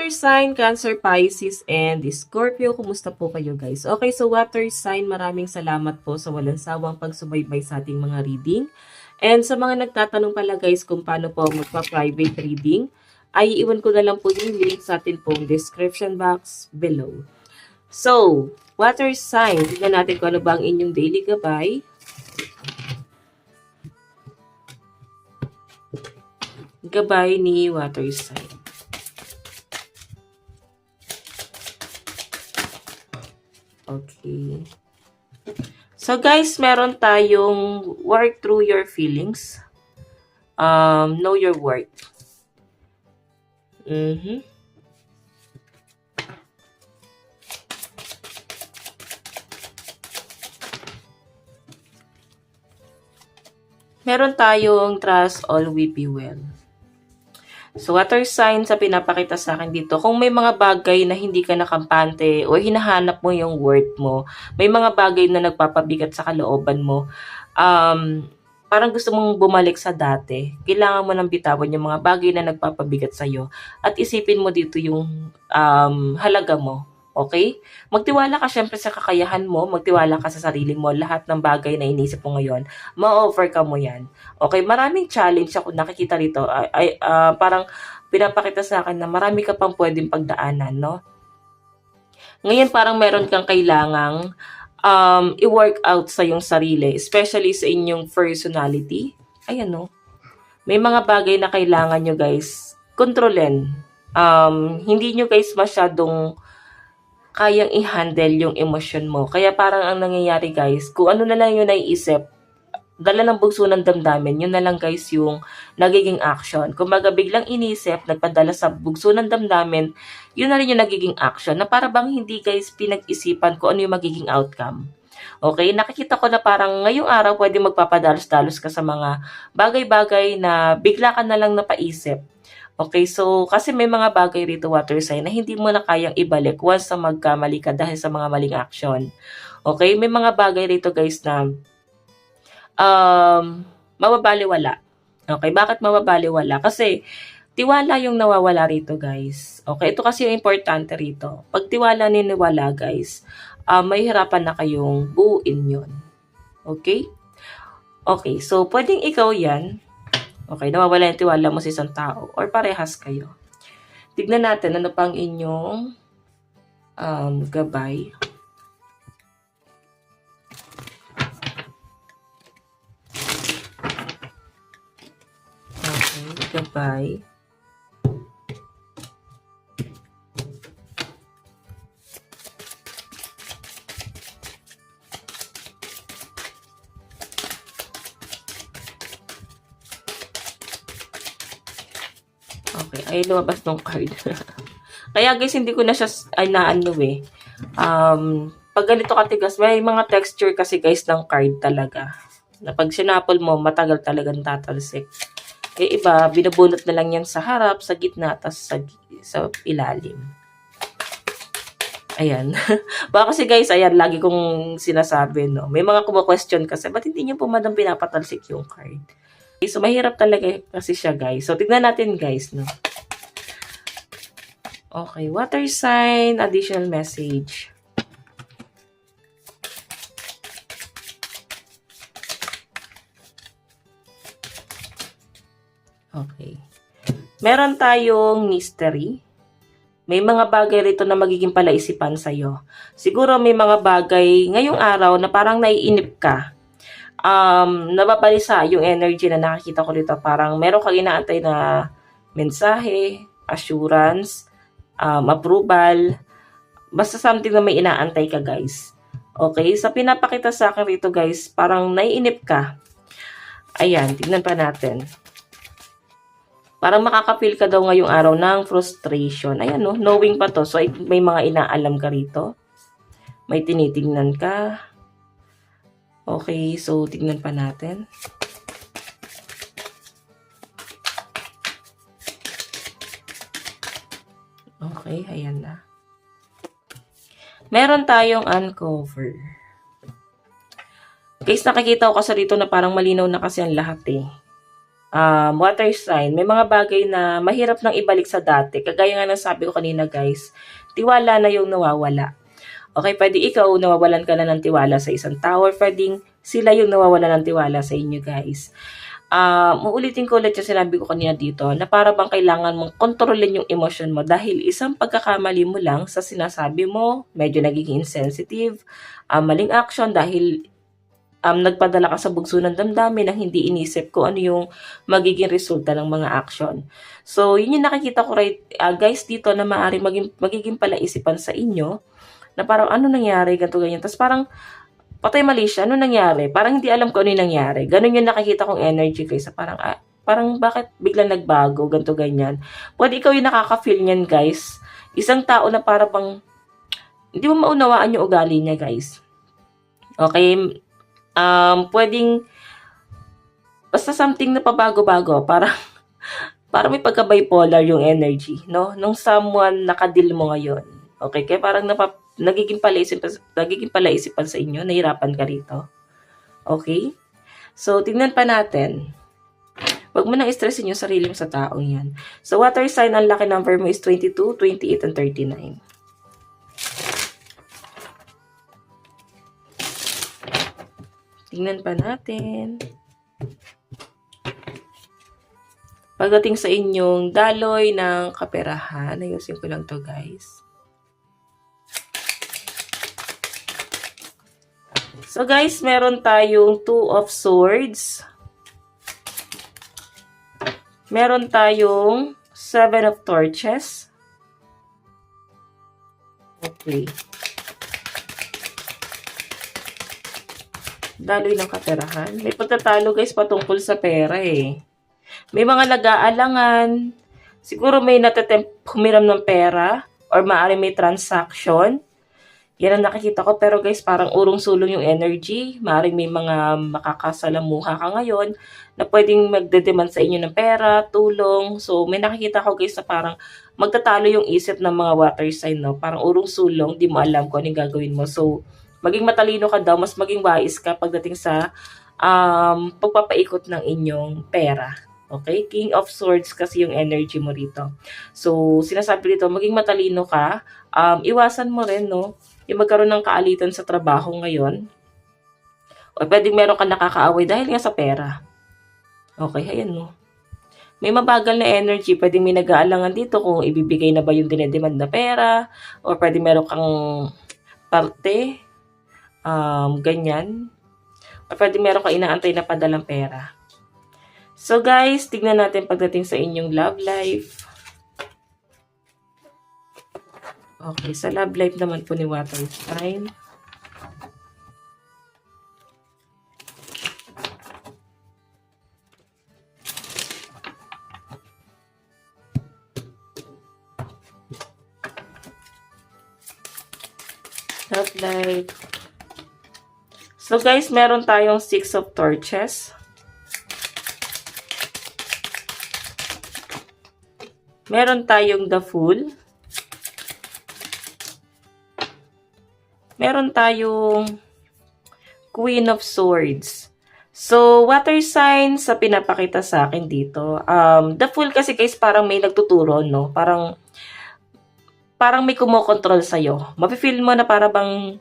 water sign, Cancer, Pisces, and Scorpio. Kumusta po kayo guys? Okay, so water sign, maraming salamat po sa walang sawang pagsubaybay sa ating mga reading. And sa mga nagtatanong pala guys kung paano po magpa-private reading, ay iiwan ko na lang po yung link sa atin pong description box below. So, water sign, tignan natin kung ano ba ang inyong daily gabay. Gabay ni water sign. Okay. So guys, meron tayong work through your feelings. Know your worth. Meron tayong trust all will be well. So, water sign sa pinapakita sa akin dito, kung may mga bagay na hindi ka nakampante o hinahanap mo yung worth mo, may mga bagay na nagpapabigat sa kalooban mo, parang gusto mong bumalik sa dati, kailangan mo nang bitawan yung mga bagay na nagpapabigat sa'yo at isipin mo dito yung halaga mo. Okay? Magtiwala ka syempre sa kakayahan mo, magtiwala ka sa sarili mo, lahat ng bagay na inisip mo ngayon, ma-overcome mo yan. Okay? Maraming challenge ako nakikita rito, parang pinapakita sa akin na marami ka pang pwedeng pagdaanan, no? Ngayon parang meron kang kailangang i-work out sa iyong sarili, especially sa inyong personality. Ayan, no? May mga bagay na kailangan nyo guys kontrolin. Hindi nyo guys masyadong kayang i-handle yung emosyon mo. Kaya parang ang nangyayari guys, kung ano na lang yung naiisip, dala ng bugso ng damdamin, yun na lang guys yung nagiging action. Kung baga biglang inisip, nagpadala sa bugso ng damdamin, yun na rin yung nagiging action. Na para bang hindi guys pinag-isipan kung ano yung magiging outcome. Okay, nakikita ko na parang ngayong araw pwede magpapadalos-dalos ka sa mga bagay-bagay na bigla ka na lang napaisip. Okay, so kasi may mga bagay rito water sign na hindi mo na kayang ibalik once na magkamali ka dahil sa mga maling action. Okay, may mga bagay rito guys na mababaliwala. Okay, bakit mababaliwala? Kasi tiwala yung nawawala rito guys. Okay, ito kasi yung importante rito. Pag tiwala niniwala guys, may hirapan na kayong buuin yun. Okay? Okay, so pwedeng ikaw yan. Okay, nawawala yung tiwala mo sa isang tao or parehas kayo. Tignan natin ano pang inyong gabay. Okay, gabay. Okay, ay lumabas ng card. Kaya guys, hindi ko na siya naano eh. Pag ganito katigas, may mga texture kasi guys ng card talaga. Na pag sinapol mo, matagal talagang tatalsik. Eh iba, binubunot na lang yan sa harap, sa gitna, tas sa ilalim. Ayan. Baka kasi guys, ayan, lagi kong sinasabi, no. May mga kumu-question kasi, ba't hindi nyo po madang pinapatalsik yung card? Okay, so, mahirap talaga kasi siya, guys. So, tignan natin, guys, no. Okay, water sign, additional message. Okay. Meron tayong mystery. May mga bagay rito na magiging palaisipan sa'yo. Siguro may mga bagay ngayong araw na parang naiinip ka. Nababalisa yung energy na nakikita ko dito. Parang meron kang inaantay na mensahe, assurance, approval. Basta something na may inaantay ka, guys. Okay? Sa pinapakita sa akin rito, guys, parang naiinip ka. Ayan, tignan pa natin. Parang makaka-feel ka daw ngayong araw ng frustration. Ayan, no? Knowing pa to. So, may mga inaalam ka rito. May tinitingnan ka. Okay, so tignan pa natin. Okay, ayan na. Meron tayong uncover. Guys, nakikita ko kasi dito na parang malinaw na kasi ang lahat eh. water sign, may mga bagay na mahirap nang ibalik sa dati. Kagaya nga ng sabi ko kanina guys, tiwala na yung nawawala. Okay, pwede ikaw nawawalan ka na ng tiwala sa isang tao, or pwedeng sila yung nawawalan ng tiwala sa inyo guys. Uulitin ko ulit yung sinabi ko kanina dito na para bang kailangan mong kontrolin yung emosyon mo dahil isang pagkakamali mo lang sa sinasabi mo, medyo nagiging insensitive, maling action dahil nagpadala ka sa bugso ng damdamin nang hindi inisip ko ano yung magiging resulta ng mga action. So, yun yung nakikita ko right, guys dito na maaari magiging palaisipan sa inyo na parang ano nangyari, ganito ganyan. Tapos parang patay mali siya, ano nangyari? Parang hindi alam ko ano yung nangyari. Ganun yung nakikita kong energy guys. Parang bakit biglang nagbago, ganito ganyan. Pwede ikaw yung nakaka-feel niyan guys. Isang tao na para bang hindi mo maunawaan yung ugali niya guys. Okay? Pwedeng basta something na pabago-bago. Parang may pagka-bipolar yung energy, no? Nung someone nakadil mo ngayon. Okay? Kaya parang nagiging palaisipan sa inyo, nahirapan ka rito. Okay? So, tingnan pa natin. Huwag mo nang stressin yung sarili mo sa taong yan. So, water sign, ang lucky number mo is 22, 28, and 39. Tingnan pa natin. Pagdating sa inyong daloy ng kaperahan, ayusin ko lang to guys. So guys, meron tayong 2 of swords. Meron tayong 7 of torches. Okay. Daloy ng kaperahan. May pagtatalo guys patungkol sa pera eh. May mga nag-aalangan. Siguro may natatempt humiram ng pera or maaari may transaction. Yan ang nakikita ko. Pero guys, parang urong-sulong yung energy. Maaaring may mga makakasalamuha ka ngayon na pwedeng magdedemand sa inyo ng pera, tulong. So, may nakikita ko guys na parang magtatalo yung isip ng mga water sign, no? Parang urong-sulong, di mo alam kung anong gagawin mo. So, maging matalino ka daw, mas maging wise ka pagdating sa pagpapaikot ng inyong pera. Okay? King of Swords kasi yung energy mo rito. So, sinasabi dito, maging matalino ka. Iwasan mo rin, no? Yung magkaroon ng kaalitan sa trabaho ngayon. O pwedeng meron ka nakakaaway dahil nga sa pera. Okay, ayan, no? May mabagal na energy. Pwedeng may nag-aalangan dito kung ibibigay na ba yung dinedemand na pera. O pwedeng meron kang parte. Ganyan. O pwedeng meron kang inaantay na padalang pera. So guys, tignan natin pagdating sa inyong love life. Okay, sa love life naman po ni water sign. Love life. So guys, meron tayong 6 of torches. Meron tayong the Fool. Meron tayong Queen of Swords. So, water sign sa pinapakita sa akin dito. The Fool kasi guys, parang may nagtuturo, no? Parang may kumokontrol sa'yo. Mapifeel mo na para bang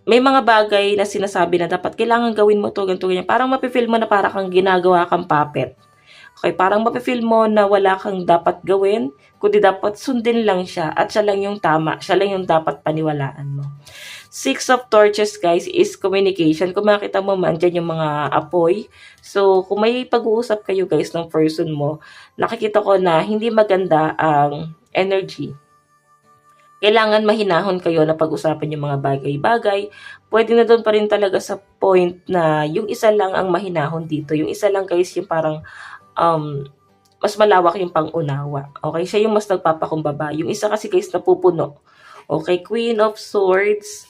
may mga bagay na sinasabi na dapat kailangan gawin mo to, ganito, ganyan. Parang mapifeel mo na para kang ginagawa kang puppet. Okay, parang mapifeel mo na wala kang dapat gawin, kundi dapat sundin lang siya at siya lang yung tama, siya lang yung dapat paniwalaan mo. 6 of Torches guys is communication. Kung makita mo man, dyan yung mga apoy. So, kung may pag-uusap kayo guys ng person mo, nakikita ko na hindi maganda ang energy. Kailangan mahinahon kayo na pag-usapan yung mga bagay-bagay. Pwede na doon pa rin talaga sa point na yung isa lang ang mahinahon dito. Yung isa lang guys yung parang mas malawak yung pang-unawa. Okay? Siya yung mas nagpapakumbaba. Yung isa kasi guys napupuno. Okay? Queen of Swords.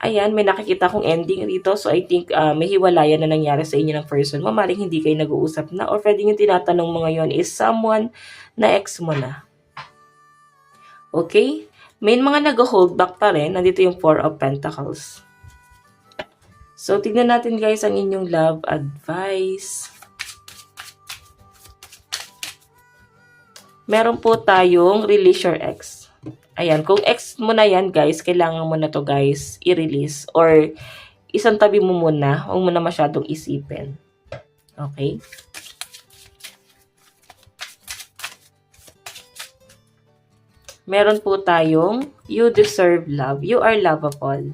Ayan, may nakikita kong ending rito. So, I think may hiwalayan na nangyari sa inyo ng person mo. Maring hindi kayo nag-uusap na. Or pwede yung tinatanong mo ngayon is someone na ex mo na. Okay? May mga nag-hold back pa rin. Nandito yung 4 of Pentacles. So, tignan natin guys ang inyong love advice. Meron po tayong release your ex. Ayan, kung ex mo na yan, guys, kailangan mo na to, guys, i-release or isang tabi mo muna. Huwag mo na masyadong isipin. Okay? Meron po tayong you deserve love. You are lovable.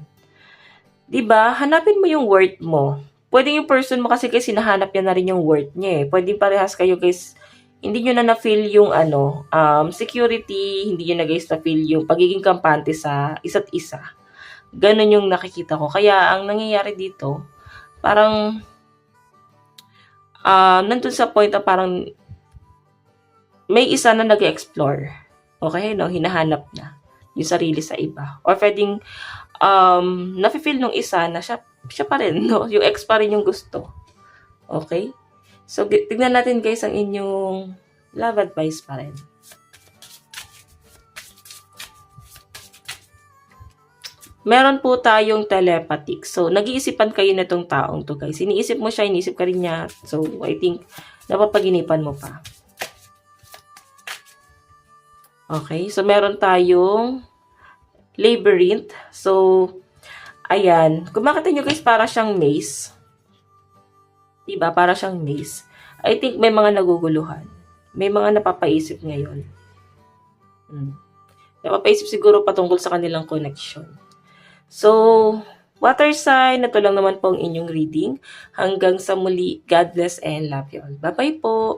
Diba? Hanapin mo yung worth mo. Pwede yung person mo kasi hinahanap niya na rin yung worth niya eh. Pwede parehas kayo, guys, hindi nyo na na-feel yung security, hindi nyo na guys na-feel yung pagiging kampante sa isa't isa. Ganon yung nakikita ko. Kaya ang nangyayari dito, parang nandun sa point na parang may isa na nag-explore. Okay, no? Hinahanap na yung sarili sa iba. Or pwedeng nafe-feel nung isa na siya pa rin, no? Yung ex pa rin yung gusto. Okay? So, tignan natin guys ang inyong love advice pa rin. Meron po tayong telepathic. So, nag-iisipan kayo na itong taong to guys. Iniisip mo siya, iniisip ka rin niya. So, I think, napapaginipan mo pa. Okay? So, meron tayong labyrinth. So, ayan. Kung makita nyo guys, para siyang maze. Diba? Para siyang maze. I think may mga naguguluhan. May mga napapaisip ngayon. Napapaisip siguro patungkol sa kanilang connection. So, water sign, ito lang naman po ang inyong reading. Hanggang sa muli, God bless and love you all. Bye-bye po!